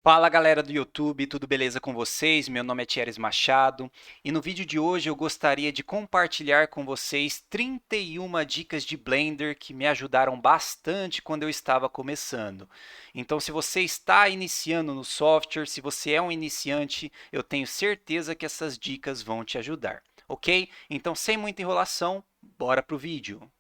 Fala galera do YouTube, tudo beleza com vocês? Meu nome é Thieres Machado e no vídeo de hoje eu gostaria de compartilhar com vocês 31 dicas de Blender que me ajudaram bastante quando eu estava começando. Então, se você está iniciando no software, se você é um iniciante, eu tenho certeza que essas dicas vão te ajudar, ok? Então, sem muita enrolação, bora pro vídeo.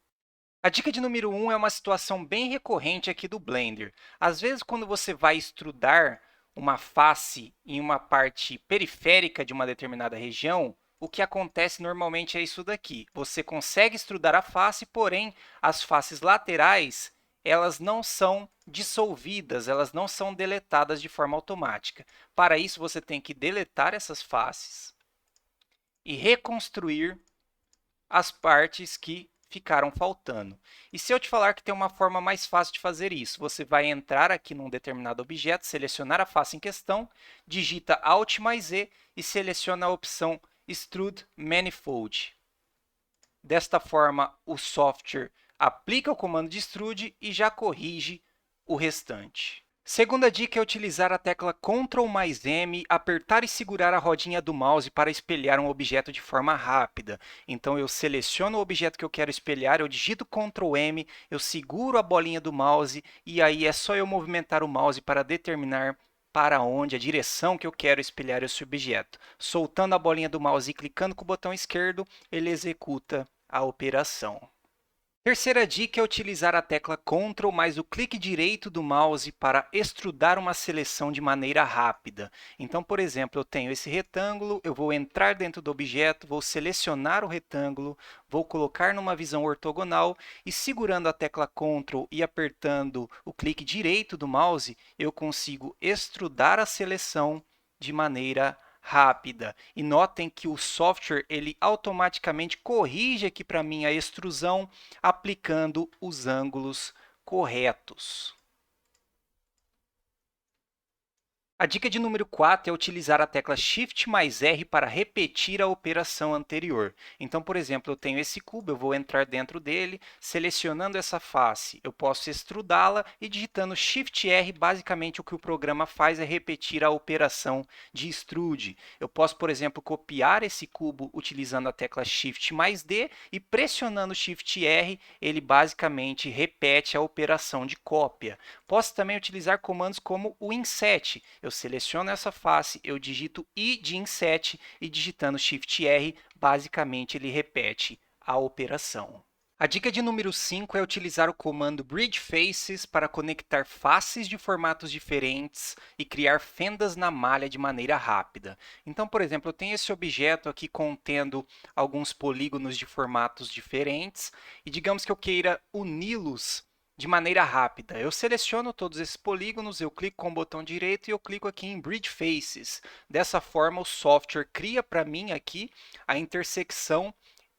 A dica de número 1 é uma situação bem recorrente aqui do Blender. Às vezes, quando você vai extrudar uma face em uma parte periférica de uma determinada região, o que acontece normalmente é isso daqui. Você consegue extrudar a face, porém, as faces laterais elas não são dissolvidas, elas não são deletadas de forma automática. Para isso, você tem que deletar essas faces e reconstruir as partes que ficaram faltando. E se eu te falar que tem uma forma mais fácil de fazer isso, você vai entrar aqui num determinado objeto, selecionar a face em questão, digita Alt mais E e seleciona a opção Extrude Manifold. Desta forma, o software aplica o comando de extrude e já corrige o restante. Segunda dica é utilizar a tecla Ctrl mais M, apertar e segurar a rodinha do mouse para espelhar um objeto de forma rápida. Então, eu seleciono o objeto que eu quero espelhar, eu digito Ctrl M, eu seguro a bolinha do mouse e aí é só eu movimentar o mouse para determinar para onde, a direção que eu quero espelhar esse objeto. Soltando a bolinha do mouse e clicando com o botão esquerdo, ele executa a operação. Terceira dica é utilizar a tecla Ctrl mais o clique direito do mouse para extrudar uma seleção de maneira rápida. Então, por exemplo, eu tenho esse retângulo, eu vou entrar dentro do objeto, vou selecionar o retângulo, vou colocar numa visão ortogonal e segurando a tecla Ctrl e apertando o clique direito do mouse, eu consigo extrudar a seleção de maneira rápida. E notem que o software ele automaticamente corrige aqui para mim a extrusão aplicando os ângulos corretos. A dica de número 4 é utilizar a tecla Shift mais R para repetir a operação anterior. Então, por exemplo, eu tenho esse cubo, eu vou entrar dentro dele, selecionando essa face, eu posso extrudá-la e digitando Shift R, basicamente o que o programa faz é repetir a operação de extrude. Eu posso, por exemplo, copiar esse cubo utilizando a tecla Shift mais D e pressionando Shift R, ele basicamente repete a operação de cópia. Posso também utilizar comandos como o inset. Eu seleciono essa face, eu digito I de inset e digitando Shift R, basicamente ele repete a operação. A dica de número 5 é utilizar o comando Bridge Faces para conectar faces de formatos diferentes e criar fendas na malha de maneira rápida. Então, por exemplo, eu tenho esse objeto aqui contendo alguns polígonos de formatos diferentes e digamos que eu queira uni-los de maneira rápida. Eu seleciono todos esses polígonos, eu clico com o botão direito e eu clico aqui em Bridge Faces. Dessa forma, o software cria para mim aqui a intersecção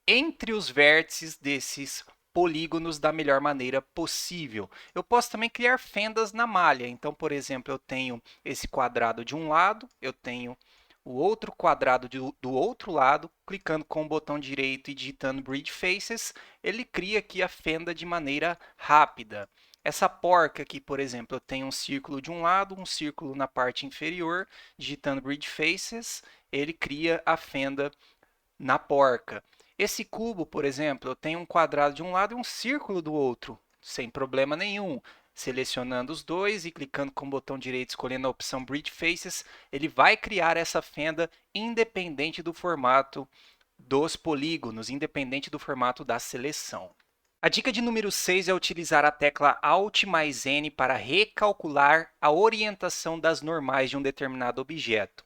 entre os vértices desses polígonos da melhor maneira possível. Eu posso também criar fendas na malha. Então, por exemplo, eu tenho esse quadrado de um lado, eu tenho o outro quadrado do outro lado, clicando com o botão direito e digitando Bridge Faces, ele cria aqui a fenda de maneira rápida. Essa porca aqui, por exemplo, eu tenho um círculo de um lado, um círculo na parte inferior, digitando Bridge Faces, ele cria a fenda na porca. Esse cubo, por exemplo, eu tenho um quadrado de um lado e um círculo do outro, sem problema nenhum. Selecionando os dois e clicando com o botão direito, escolhendo a opção Bridge Faces, ele vai criar essa fenda independente do formato dos polígonos, independente do formato da seleção. A dica de número 6 é utilizar a tecla Alt mais N para recalcular a orientação das normais de um determinado objeto.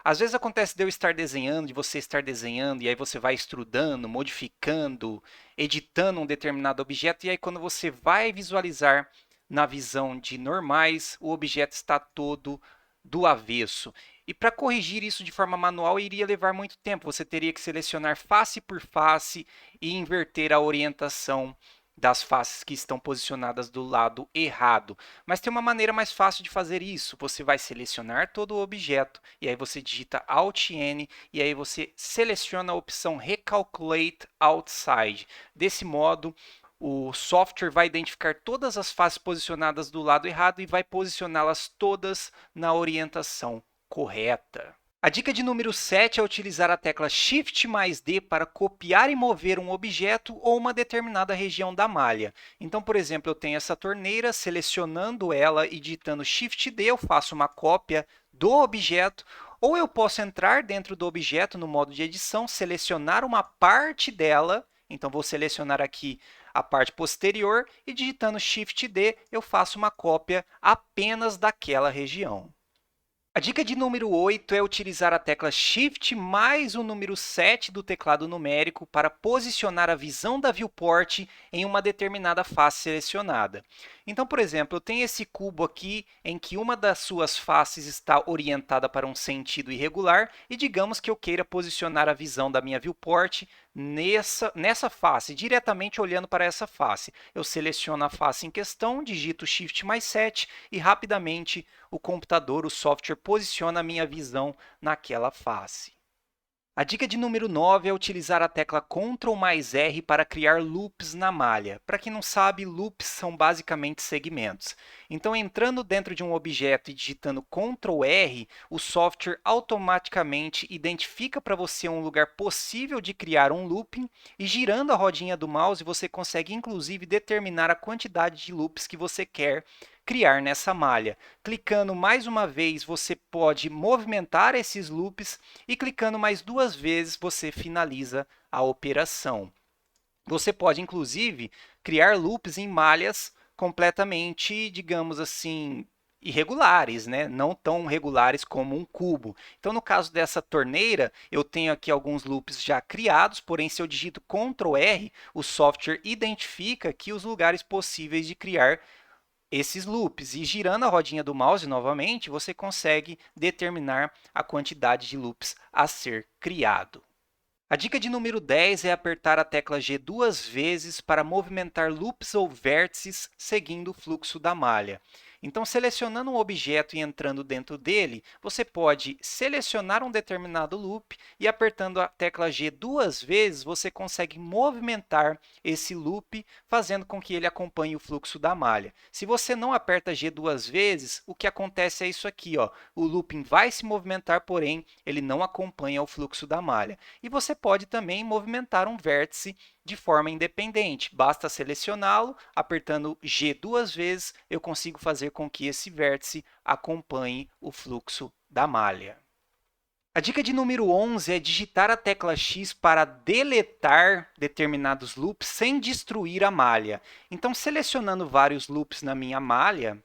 Às vezes acontece de eu estar desenhando, de você estar desenhando, e aí você vai extrudando, modificando, editando um determinado objeto, e aí quando você vai visualizar na visão de normais, o objeto está todo do avesso. E para corrigir isso de forma manual iria levar muito tempo. Você teria que selecionar face por face e inverter a orientação das faces que estão posicionadas do lado errado. Mas tem uma maneira mais fácil de fazer isso. Você vai selecionar todo o objeto e aí você digita Alt N e aí você seleciona a opção Recalculate Outside. Desse modo, o software vai identificar todas as faces posicionadas do lado errado e vai posicioná-las todas na orientação correta. A dica de número 7 é utilizar a tecla Shift mais D para copiar e mover um objeto ou uma determinada região da malha. Então, por exemplo, eu tenho essa torneira, selecionando ela e digitando Shift D, eu faço uma cópia do objeto, ou eu posso entrar dentro do objeto no modo de edição, selecionar uma parte dela, então vou selecionar aqui a parte posterior e digitando Shift D, eu faço uma cópia apenas daquela região. A dica de número 8 é utilizar a tecla Shift mais o número 7 do teclado numérico para posicionar a visão da viewport em uma determinada face selecionada. Então, por exemplo, eu tenho esse cubo aqui em que uma das suas faces está orientada para um sentido irregular e digamos que eu queira posicionar a visão da minha viewport nessa face, diretamente olhando para essa face. Eu seleciono a face em questão, digito Shift mais 7 e rapidamente o computador, o software, posiciona a minha visão naquela face. A dica de número 9 é utilizar a tecla Ctrl mais R para criar loops na malha. Para quem não sabe, loops são basicamente segmentos. Então, entrando dentro de um objeto e digitando Ctrl R, o software automaticamente identifica para você um lugar possível de criar um looping e girando a rodinha do mouse, você consegue inclusive determinar a quantidade de loops que você quer criar nessa malha. Clicando mais uma vez, você pode movimentar esses loops e clicando mais 2 vezes, você finaliza a operação. Você pode, inclusive, criar loops em malhas completamente, digamos assim, irregulares, né? Não tão regulares como um cubo. Então, no caso dessa torneira, eu tenho aqui alguns loops já criados, porém, se eu digito Ctrl R, o software identifica aqui os lugares possíveis de criar esses loops. E girando a rodinha do mouse novamente, você consegue determinar a quantidade de loops a ser criado. A dica de número 10 é apertar a tecla G 2 vezes para movimentar loops ou vértices seguindo o fluxo da malha. Então, selecionando um objeto e entrando dentro dele, você pode selecionar um determinado loop e apertando a tecla G 2 vezes, você consegue movimentar esse loop, fazendo com que ele acompanhe o fluxo da malha. Se você não aperta G 2 vezes, o que acontece é isso aqui, ó. O looping vai se movimentar, porém, ele não acompanha o fluxo da malha. E você pode também movimentar um vértice de forma independente. Basta selecioná-lo, apertando G 2 vezes, eu consigo fazer com que esse vértice acompanhe o fluxo da malha. A dica de número 11 é digitar a tecla X para deletar determinados loops sem destruir a malha. Então, selecionando vários loops na minha malha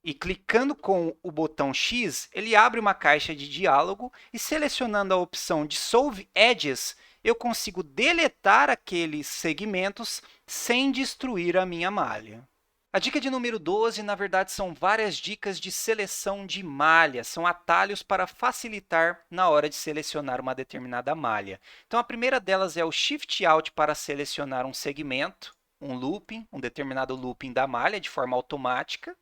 e clicando com o botão X, ele abre uma caixa de diálogo e selecionando a opção Dissolve Edges, eu consigo deletar aqueles segmentos sem destruir a minha malha. A dica de número 12, na verdade, são várias dicas de seleção de malha, são atalhos para facilitar na hora de selecionar uma determinada malha. Então, a primeira delas é o Shift Alt para selecionar um segmento, um looping, um determinado looping da malha de forma automática.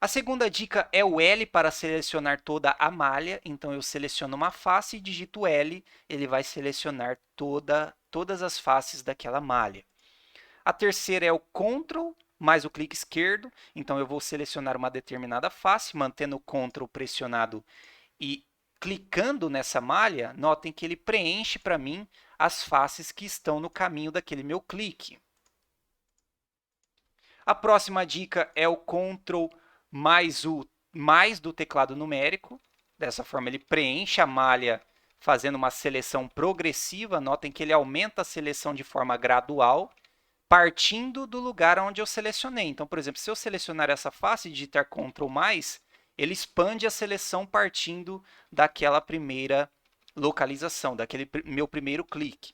A segunda dica é o L para selecionar toda a malha. Então, eu seleciono uma face e digito L, ele vai selecionar todas as faces daquela malha. A terceira é o Ctrl mais o clique esquerdo. Então, eu vou selecionar uma determinada face, mantendo o Ctrl pressionado e clicando nessa malha, notem que ele preenche para mim as faces que estão no caminho daquele meu clique. A próxima dica é o Ctrl mais o mais do teclado numérico. Dessa forma, ele preenche a malha fazendo uma seleção progressiva. Notem que ele aumenta a seleção de forma gradual, partindo do lugar onde eu selecionei. Então, por exemplo, se eu selecionar essa face e digitar Ctrl+, ele expande a seleção partindo daquela primeira localização, daquele meu primeiro clique.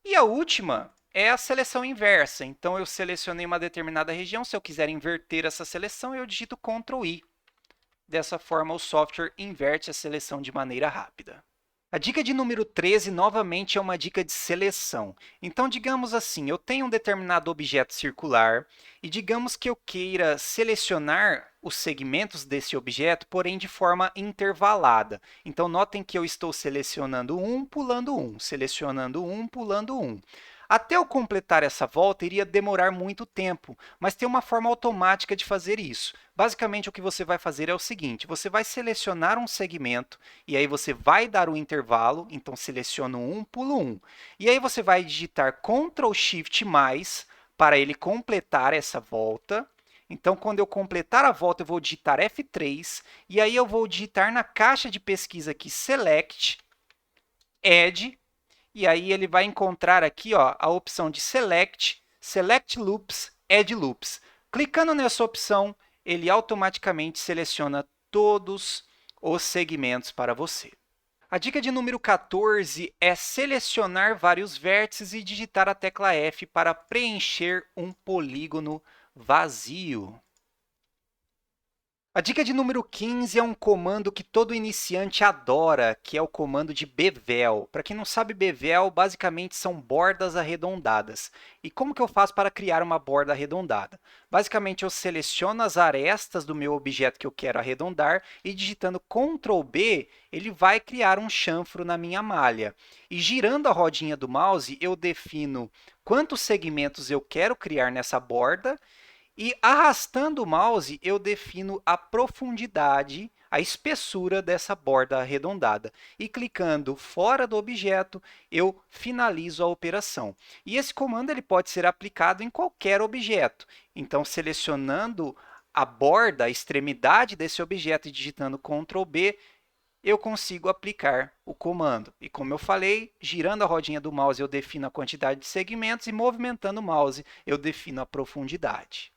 E a última é a seleção inversa. Então, eu selecionei uma determinada região. Se eu quiser inverter essa seleção, eu digito Ctrl I. Dessa forma, o software inverte a seleção de maneira rápida. A dica de número 13, novamente, é uma dica de seleção. Então, digamos assim, eu tenho um determinado objeto circular e digamos que eu queira selecionar os segmentos desse objeto, porém de forma intervalada. Então, notem que eu estou selecionando um, pulando um, selecionando um, pulando um. Até eu completar essa volta, iria demorar muito tempo, mas tem uma forma automática de fazer isso. Basicamente, o que você vai fazer é o seguinte, você vai selecionar um segmento, e aí você vai dar um intervalo, então seleciono 1, pulo 1. E aí você vai digitar Ctrl Shift+, para ele completar essa volta. Então, quando eu completar a volta, eu vou digitar F3, e aí eu vou digitar na caixa de pesquisa aqui, Select, Add, e aí ele vai encontrar aqui ó, a opção de Select, Select Loops, Add Loops. Clicando nessa opção, ele automaticamente seleciona todos os segmentos para você. A dica de número 14 é selecionar vários vértices e digitar a tecla F para preencher um polígono vazio. A dica de número 15 é um comando que todo iniciante adora, que é o comando de bevel. Para quem não sabe, bevel basicamente são bordas arredondadas. E como que eu faço para criar uma borda arredondada? Basicamente, eu seleciono as arestas do meu objeto que eu quero arredondar e digitando Ctrl B, ele vai criar um chanfro na minha malha. E girando a rodinha do mouse, eu defino quantos segmentos eu quero criar nessa borda. E arrastando o mouse, eu defino a profundidade, a espessura dessa borda arredondada. E clicando fora do objeto, eu finalizo a operação. E esse comando ele pode ser aplicado em qualquer objeto. Então, selecionando a borda, a extremidade desse objeto e digitando Ctrl B, eu consigo aplicar o comando. E como eu falei, girando a rodinha do mouse, eu defino a quantidade de segmentos e movimentando o mouse, eu defino a profundidade.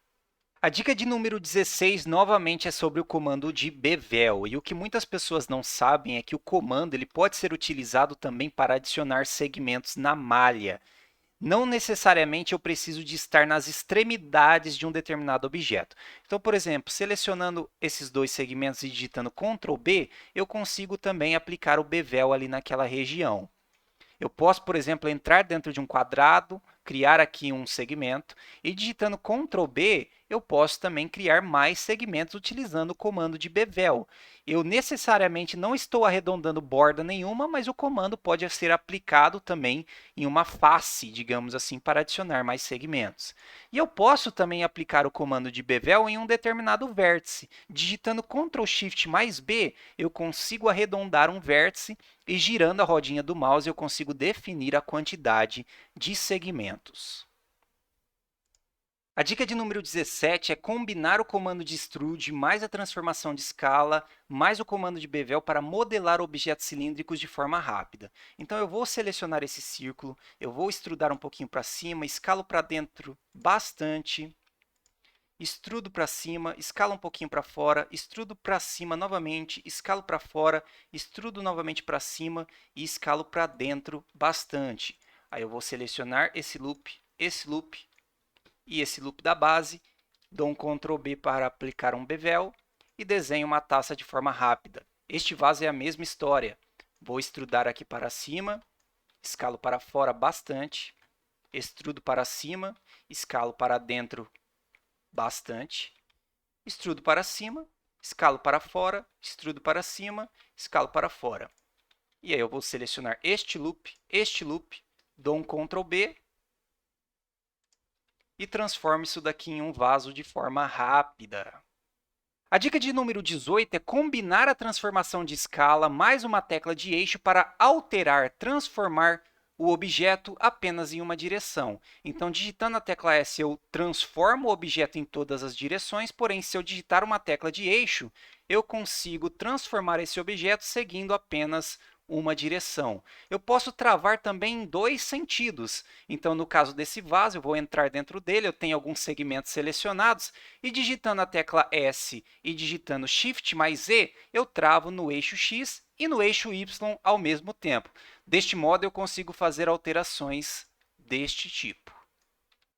A dica de número 16, novamente, é sobre o comando de bevel. E o que muitas pessoas não sabem é que o comando ele pode ser utilizado também para adicionar segmentos na malha. Não necessariamente eu preciso de estar nas extremidades de um determinado objeto. Então, por exemplo, selecionando esses dois segmentos e digitando Ctrl B, eu consigo também aplicar o bevel ali naquela região. Eu posso, por exemplo, entrar dentro de um quadrado, criar aqui um segmento e digitando Ctrl B, eu posso também criar mais segmentos utilizando o comando de bevel. Eu necessariamente não estou arredondando borda nenhuma, mas o comando pode ser aplicado também em uma face, digamos assim, para adicionar mais segmentos. E eu posso também aplicar o comando de bevel em um determinado vértice. Digitando Ctrl Shift mais B, eu consigo arredondar um vértice e girando a rodinha do mouse eu consigo definir a quantidade de segmentos. A dica de número 17 é combinar o comando de extrude mais a transformação de escala mais o comando de bevel para modelar objetos cilíndricos de forma rápida. Então eu vou selecionar esse círculo, eu vou extrudar um pouquinho para cima, escalo para dentro bastante, extrudo para cima, escalo um pouquinho para fora, extrudo para cima novamente, escalo para fora, extrudo novamente para cima e escalo para dentro bastante. Aí eu vou selecionar esse loop e esse loop da base, dou um Ctrl B para aplicar um bevel e desenho uma taça de forma rápida. Este vaso é a mesma história. Vou extrudar aqui para cima, escalo para fora bastante, extrudo para cima, escalo para dentro bastante, extrudo para cima, escalo para fora, extrudo para cima, escalo para fora. E aí eu vou selecionar este loop, dou um Ctrl B e transformo isso daqui em um vaso de forma rápida. A dica de número 18 é combinar a transformação de escala mais uma tecla de eixo para alterar, transformar o objeto apenas em uma direção. Então, digitando a tecla S, eu transformo o objeto em todas as direções, porém, se eu digitar uma tecla de eixo, eu consigo transformar esse objeto seguindo apenas uma direção. Eu posso travar também em dois sentidos. Então, no caso desse vaso, eu vou entrar dentro dele, eu tenho alguns segmentos selecionados, e digitando a tecla S e digitando Shift mais Z, eu travo no eixo X e no eixo Y ao mesmo tempo. Deste modo, eu consigo fazer alterações deste tipo.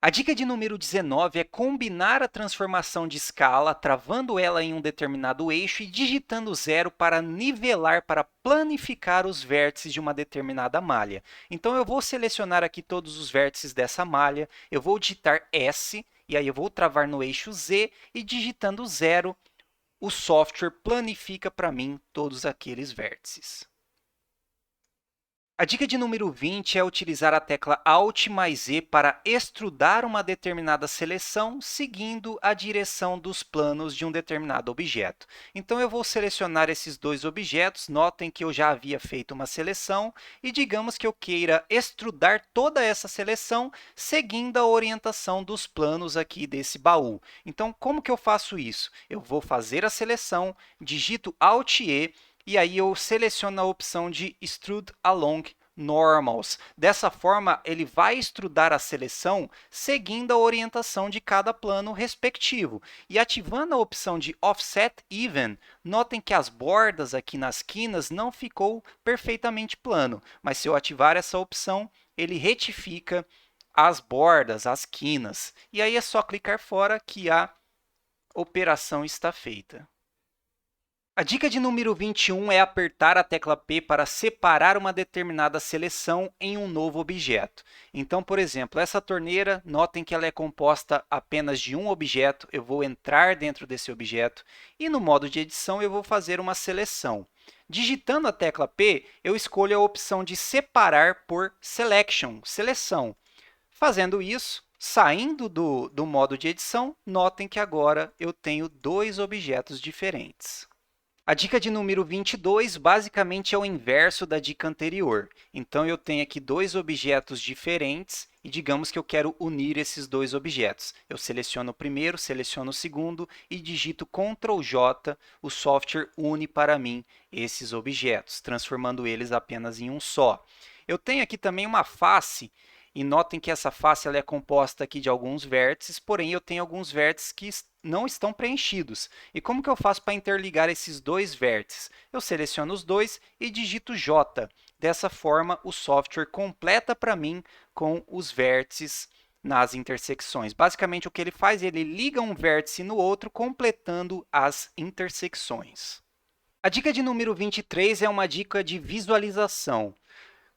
A dica de número 19 é combinar a transformação de escala, travando ela em um determinado eixo e digitando 0 para nivelar, para planificar os vértices de uma determinada malha. Então, eu vou selecionar aqui todos os vértices dessa malha, eu vou digitar S, e aí eu vou travar no eixo Z, e digitando 0, o software planifica para mim todos aqueles vértices. A dica de número 20 é utilizar a tecla Alt mais E para extrudar uma determinada seleção seguindo a direção dos planos de um determinado objeto. Então, eu vou selecionar esses dois objetos. Notem que eu já havia feito uma seleção e digamos que eu queira extrudar toda essa seleção seguindo a orientação dos planos aqui desse baú. Então, como que eu faço isso? Eu vou fazer a seleção, digito Alt E, e aí eu seleciono a opção de Extrude Along Normals. Dessa forma, ele vai extrudar a seleção seguindo a orientação de cada plano respectivo. E ativando a opção de Offset Even, notem que as bordas aqui nas quinas não ficou perfeitamente plano, mas se eu ativar essa opção, ele retifica as bordas, as quinas. E aí é só clicar fora que a operação está feita. A dica de número 21 é apertar a tecla P para separar uma determinada seleção em um novo objeto. Então, por exemplo, essa torneira, notem que ela é composta apenas de um objeto. Eu vou entrar dentro desse objeto e no modo de edição eu vou fazer uma seleção. Digitando a tecla P, eu escolho a opção de separar por Selection, seleção. Fazendo isso, saindo do modo de edição, notem que agora eu tenho dois objetos diferentes. A dica de número 22 basicamente é o inverso da dica anterior. Então, eu tenho aqui dois objetos diferentes e digamos que eu quero unir esses dois objetos. Eu seleciono o primeiro, seleciono o segundo e digito Ctrl J, o software une para mim esses objetos, transformando eles apenas em um só. Eu tenho aqui também uma face. E notem que essa face ela é composta aqui de alguns vértices, porém eu tenho alguns vértices que não estão preenchidos. E como que eu faço para interligar esses dois vértices? Eu seleciono os dois e digito J. Dessa forma, o software completa para mim com os vértices nas intersecções. Basicamente, o que ele faz? Ele liga um vértice no outro, completando as intersecções. A dica de número 23 é uma dica de visualização.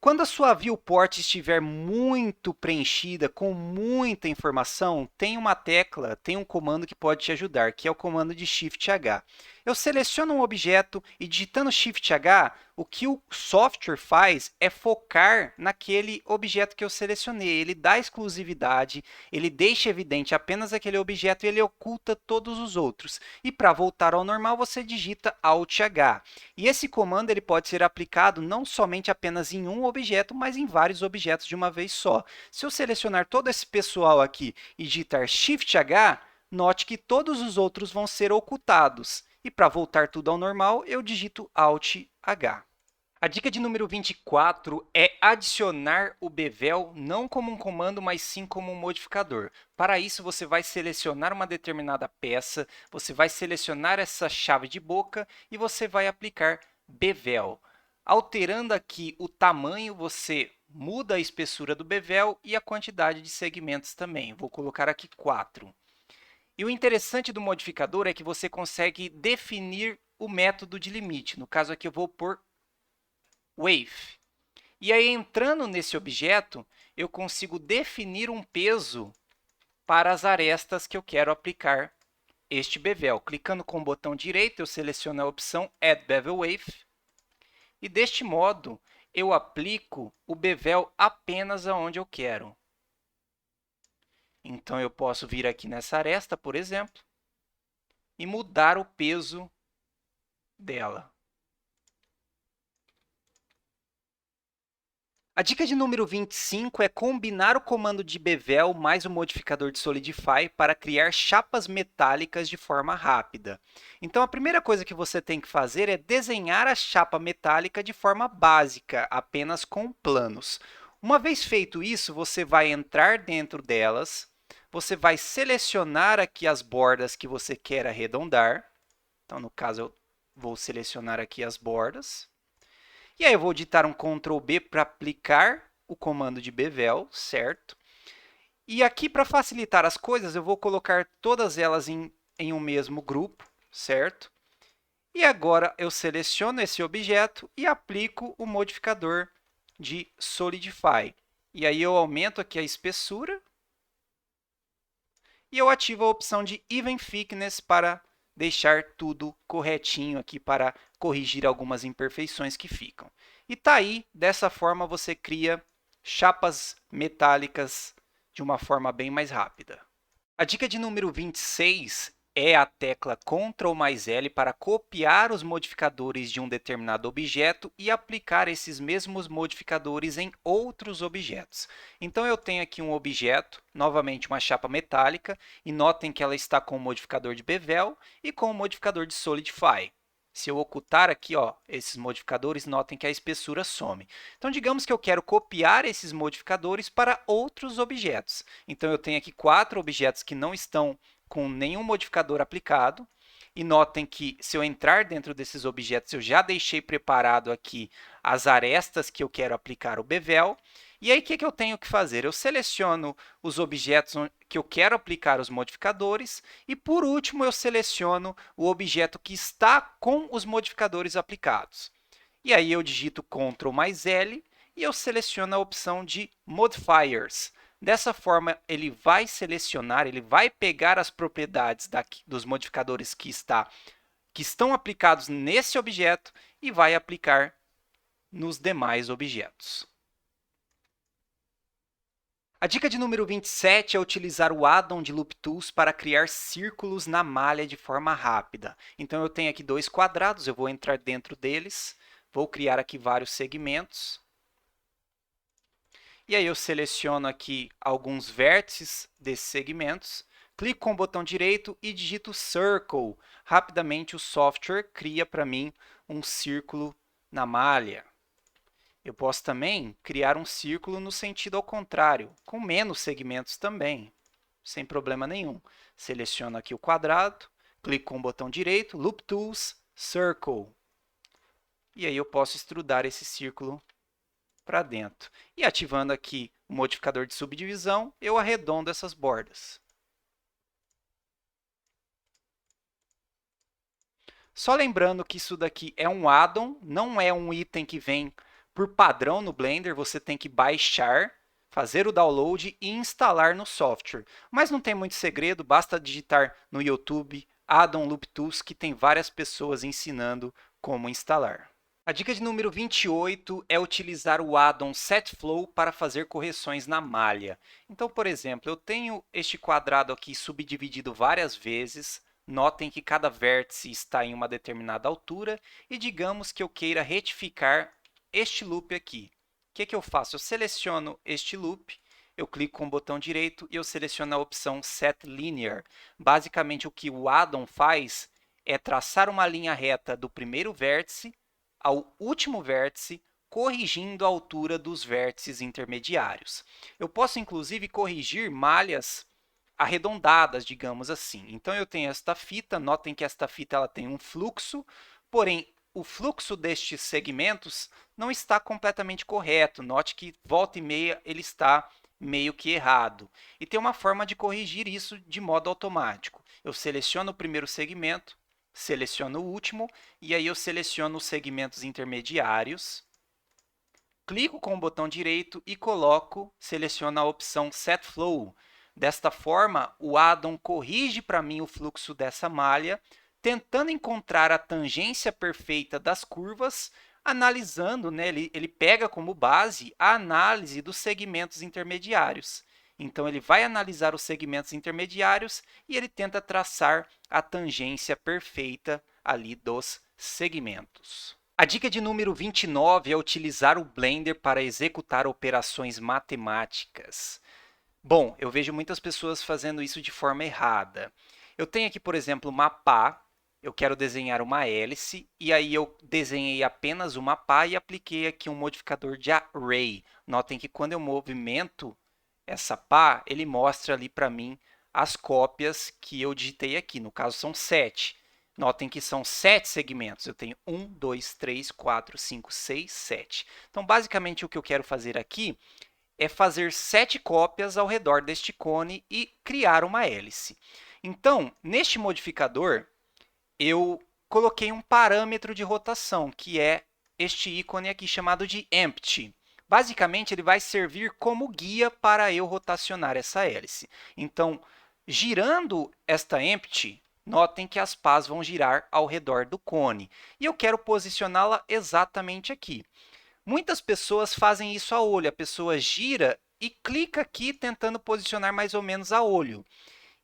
Quando a sua viewport estiver muito preenchida, com muita informação, tem uma tecla, tem um comando que pode te ajudar, que é o comando de Shift H. Eu seleciono um objeto e digitando Shift H, o que o software faz é focar naquele objeto que eu selecionei. Ele dá exclusividade, ele deixa evidente apenas aquele objeto e ele oculta todos os outros. E para voltar ao normal, você digita Alt H. E esse comando ele pode ser aplicado não somente apenas em um objeto, mas em vários objetos de uma vez só. Se eu selecionar todo esse pessoal aqui e digitar Shift H, note que todos os outros vão ser ocultados. E para voltar tudo ao normal, eu digito Alt H. A dica de número 24 é adicionar o bevel não como um comando, mas sim como um modificador. Para isso, você vai selecionar uma determinada peça, você vai selecionar essa chave de boca e você vai aplicar bevel. Alterando aqui o tamanho, você muda a espessura do bevel e a quantidade de segmentos também. Vou colocar aqui 4. E o interessante do modificador é que você consegue definir o método de limite. No caso aqui, eu vou pôr Wave. E aí, entrando nesse objeto, eu consigo definir um peso para as arestas que eu quero aplicar este bevel. Clicando com o botão direito, eu seleciono a opção Add Bevel Wave. E deste modo, eu aplico o bevel apenas aonde eu quero. Então, eu posso vir aqui nessa aresta, por exemplo, e mudar o peso dela. A dica de número 25 é combinar o comando de bevel mais o modificador de Solidify para criar chapas metálicas de forma rápida. Então, a primeira coisa que você tem que fazer é desenhar a chapa metálica de forma básica, apenas com planos. Uma vez feito isso, você vai entrar dentro delas, você vai selecionar aqui as bordas que você quer arredondar. Então, no caso, eu vou selecionar aqui as bordas. E aí eu vou digitar um Ctrl B para aplicar o comando de bevel, certo? E aqui, para facilitar as coisas, eu vou colocar todas elas em um mesmo grupo, certo? E agora eu seleciono esse objeto e aplico o modificador de Solidify. E aí eu aumento aqui a espessura e eu ativo a opção de Even Thickness para deixar tudo corretinho aqui para corrigir algumas imperfeições que ficam. E tá aí, dessa forma você cria chapas metálicas de uma forma bem mais rápida. A dica de número 26 é a tecla Ctrl mais L para copiar os modificadores de um determinado objeto e aplicar esses mesmos modificadores em outros objetos. Então, eu tenho aqui um objeto, novamente uma chapa metálica, e notem que ela está com o modificador de Bevel e com o modificador de Solidify. Se eu ocultar aqui, esses modificadores, notem que a espessura some. Então, digamos que eu quero copiar esses modificadores para outros objetos. Então, eu tenho aqui 4 objetos que não estão com nenhum modificador aplicado. E notem que, se eu entrar dentro desses objetos, eu já deixei preparado aqui as arestas que eu quero aplicar o Bevel. E aí, o que eu tenho que fazer? Eu seleciono os objetos que eu quero aplicar os modificadores e, por último, eu seleciono o objeto que está com os modificadores aplicados. E aí, eu digito Ctrl mais L e eu seleciono a opção de Modifiers. Dessa forma, ele vai selecionar, ele vai pegar as propriedades dos modificadores que estão aplicados nesse objeto e vai aplicar nos demais objetos. A dica de número 27 é utilizar o addon de Loop Tools para criar círculos na malha de forma rápida. Então, eu tenho aqui 2 quadrados, eu vou entrar dentro deles, vou criar aqui vários segmentos. E aí eu seleciono aqui alguns vértices desses segmentos, clico com o botão direito e digito Circle. Rapidamente o software cria para mim um círculo na malha. Eu posso também criar um círculo no sentido ao contrário, com menos segmentos também, sem problema nenhum. Seleciono aqui o quadrado, clico com o botão direito, Loop Tools, Circle. E aí eu posso extrudar esse círculo para dentro. E ativando aqui o modificador de subdivisão, eu arredondo essas bordas. Só lembrando que isso daqui é um addon, não é um item que vem por padrão no Blender, você tem que baixar, fazer o download e instalar no software. Mas não tem muito segredo, basta digitar no YouTube Addon Loop Tools, que tem várias pessoas ensinando como instalar. A dica de número 28 é utilizar o addon SetFlow para fazer correções na malha. Então, por exemplo, eu tenho este quadrado aqui subdividido várias vezes. Notem que cada vértice está em uma determinada altura e digamos que eu queira retificar este loop aqui. O que eu faço? Eu seleciono este loop, eu clico com o botão direito e eu seleciono a opção Set Linear. Basicamente, o que o addon faz é traçar uma linha reta do primeiro vértice ao último vértice, corrigindo a altura dos vértices intermediários. Eu posso, inclusive, corrigir malhas arredondadas, digamos assim. Então, eu tenho esta fita, notem que esta fita ela tem um fluxo, porém, o fluxo destes segmentos não está completamente correto. Note que, volta e meia, ele está meio que errado. E tem uma forma de corrigir isso de modo automático. Eu seleciono o primeiro segmento, seleciono o último, e aí eu seleciono os segmentos intermediários, clico com o botão direito e seleciono a opção Set Flow. Desta forma, o addon corrige para mim o fluxo dessa malha, tentando encontrar a tangência perfeita das curvas, analisando, ele pega como base a análise dos segmentos intermediários. Então, ele vai analisar os segmentos intermediários e ele tenta traçar a tangência perfeita ali dos segmentos. A dica de número 29 é utilizar o Blender para executar operações matemáticas. Bom, eu vejo muitas pessoas fazendo isso de forma errada. Eu tenho aqui, por exemplo, uma pá, eu quero desenhar uma hélice, e aí eu desenhei apenas uma pá e apliquei aqui um modificador de Array. Notem que quando eu movimento essa pá, ele mostra ali para mim as cópias que eu digitei aqui. No caso, são 7. Notem que são 7 segmentos. Eu tenho 1, 2, 3, 4, 5, 6, 7. Então, basicamente, o que eu quero fazer aqui é fazer 7 cópias ao redor deste cone e criar uma hélice. Então, neste modificador, eu coloquei um parâmetro de rotação, que é este ícone aqui chamado de Empty. Basicamente, ele vai servir como guia para eu rotacionar essa hélice. Então, girando esta Empty, Notem que as pás vão girar ao redor do cone. E eu quero posicioná-la exatamente aqui. Muitas pessoas fazem isso a olho. A pessoa gira e clica aqui tentando posicionar mais ou menos a olho.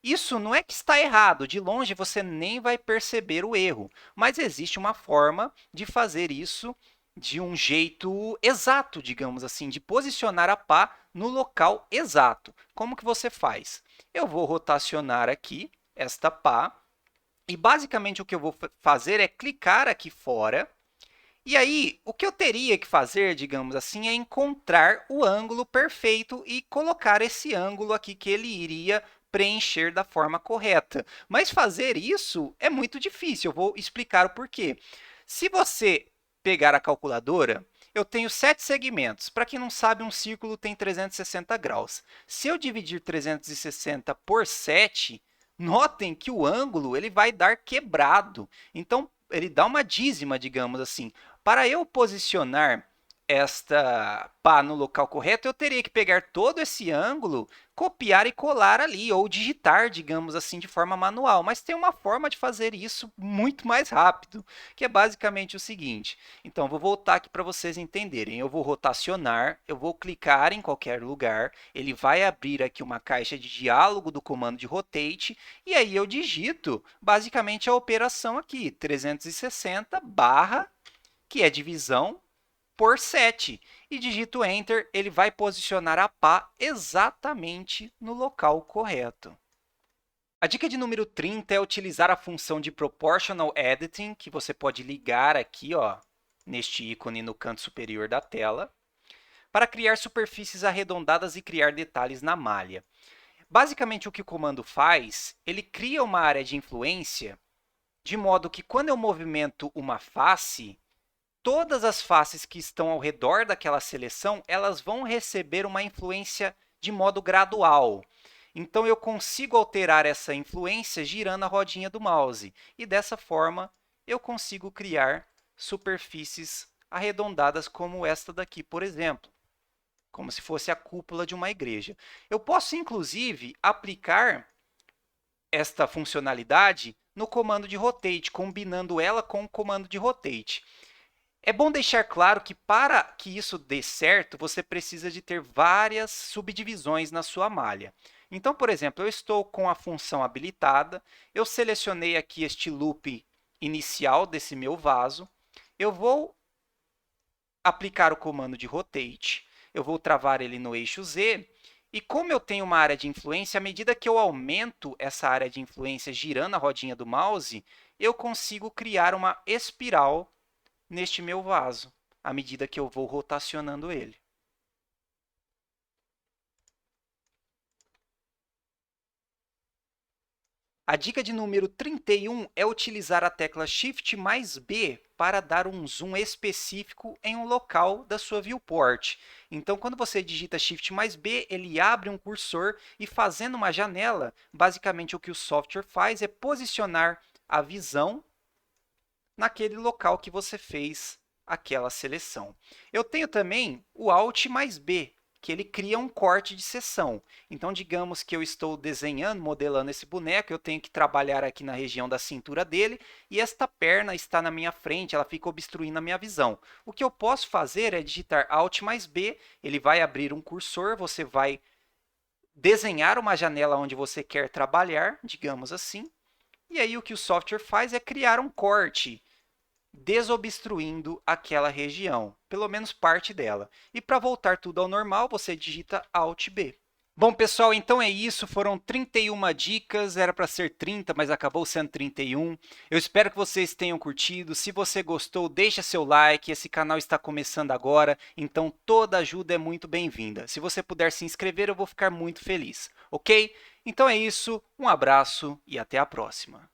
Isso não é que está errado, de longe você nem vai perceber o erro, mas existe uma forma de fazer isso de um jeito exato, digamos assim, de posicionar a pá no local exato. Como que você faz? Eu vou rotacionar aqui esta pá e basicamente o que eu vou fazer é clicar aqui fora. E aí, o que eu teria que fazer, digamos assim, é encontrar o ângulo perfeito e colocar esse ângulo aqui que ele iria preencher da forma correta. Mas fazer isso é muito difícil, eu vou explicar o porquê. Se você pegar a calculadora, eu tenho 7 segmentos. Para quem não sabe, um círculo tem 360 graus. Se eu dividir 360 por 7, notem que o ângulo ele vai dar quebrado. Então, ele dá uma dízima, digamos assim. Para eu posicionar esta pá no local correto, eu teria que pegar todo esse ângulo, copiar e colar ali, ou digitar, digamos assim, de forma manual. Mas tem uma forma de fazer isso muito mais rápido, que é basicamente o seguinte. Então, vou voltar aqui para vocês entenderem. Eu vou rotacionar, eu vou clicar em qualquer lugar, ele vai abrir aqui uma caixa de diálogo do comando de rotate, e aí eu digito basicamente a operação aqui, 360 barra, que é divisão, por 7. E digito Enter, ele vai posicionar a pá exatamente no local correto. A dica de número 30 é utilizar a função de Proportional Editing, que você pode ligar aqui, ó, neste ícone no canto superior da tela, para criar superfícies arredondadas e criar detalhes na malha. Basicamente, o que o comando faz, ele cria uma área de influência de modo que, quando eu movimento uma face, todas as faces que estão ao redor daquela seleção, elas vão receber uma influência de modo gradual. Então, eu consigo alterar essa influência girando a rodinha do mouse. E, dessa forma, eu consigo criar superfícies arredondadas como esta daqui, por exemplo, como se fosse a cúpula de uma igreja. Eu posso, inclusive, aplicar esta funcionalidade no comando de rotate, combinando ela com o comando de rotate. É bom deixar claro que, para que isso dê certo, você precisa de ter várias subdivisões na sua malha. Então, por exemplo, eu estou com a função habilitada, eu selecionei aqui este loop inicial desse meu vaso, eu vou aplicar o comando de rotate, eu vou travar ele no eixo Z, e como eu tenho uma área de influência, à medida que eu aumento essa área de influência girando a rodinha do mouse, eu consigo criar uma espiral neste meu vaso, à medida que eu vou rotacionando ele. A dica de número 31 é utilizar a tecla Shift mais B para dar um zoom específico em um local da sua viewport. Então, quando você digita Shift mais B, ele abre um cursor e, fazendo uma janela, basicamente o que o software faz é posicionar a visão naquele local que você fez aquela seleção. Eu tenho também o Alt mais B, que ele cria um corte de seção. Então, digamos que eu estou desenhando, modelando esse boneco, eu tenho que trabalhar aqui na região da cintura dele, e esta perna está na minha frente, ela fica obstruindo a minha visão. O que eu posso fazer é digitar Alt mais B, ele vai abrir um cursor, você vai desenhar uma janela onde você quer trabalhar, digamos assim, e aí o que o software faz é criar um corte, desobstruindo aquela região, pelo menos parte dela. E para voltar tudo ao normal, você digita Alt B. Bom, pessoal, então é isso. Foram 31 dicas, era para ser 30, mas acabou sendo 31. Eu espero que vocês tenham curtido. Se você gostou, deixa seu like. Esse canal está começando agora, então toda ajuda é muito bem-vinda. Se você puder se inscrever, eu vou ficar muito feliz, ok? Então é isso, um abraço e até a próxima.